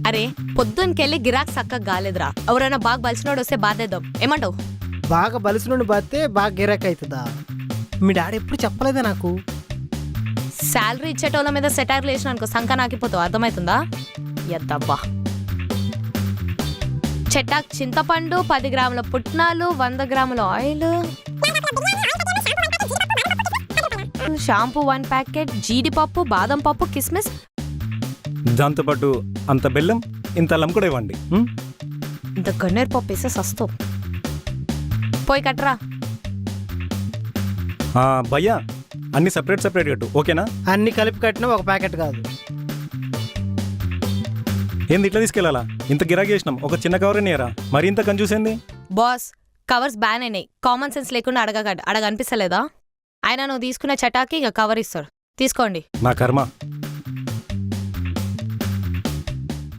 అరే పొద్దునకెళ్ళి గిరాక్ సక్కగా గాలేదురా. ఎవరైనా బాగా బలిసినోడు వస్తే బాధేద్దాం. ఏమంటావు? బాగా బలిసి నుండి బాస్తే బాగా గిరాక్ అవుతుందా? మీ డాడీ ఎప్పుడు చెప్పలేదా నాకు? శాలరీ ఇచ్చేటోళ్ళ మీద సెటైర్లు వేసిన అనుకో సంక నాకిపోతావు. అర్థమవుతుందా? ఎద్దబ్బా. చెట్టాక్ చింతపండు, 10 గ్రాముల పుట్నాలు, 100 గ్రాముల ఆయిల్, షాంపూ 1 ప్యాకెట్, జీడిపప్పు, బాదం పప్పు, కిస్మిస్, దాంతోపాటు అంత బెల్లం ఇంత అల్లం కూడా ఇవ్వండి. ఇంత గన్నేరు పప్పు వేస్తే సస్తావు. పోయి కట్టరా. భయ్యా అన్ని సపరేట్ సపరేట్ కట్టు, ఓకేనా? అన్ని కలిపి కట్టినా ఒక ప్యాకెట్ కాదు. ఏంది ఇట్లా తీసుకెళ్ళాలా? ఇంత గిరాకీ చేసినాం, ఒక చిన్న కవర్ నేరా, మరి ఇంత కన్ఫ్యూజ్ బాస్, కవర్స్ బ్యాన్ అయినాయి. కామన్ సెన్స్ లేకుండా అడగనిపిస్తలేదా? ఆయన నువ్వు తీసుకున్న చటాకి ఇక కవర్ ఇస్తాడు. తీసుకోండి. నా కర్మ.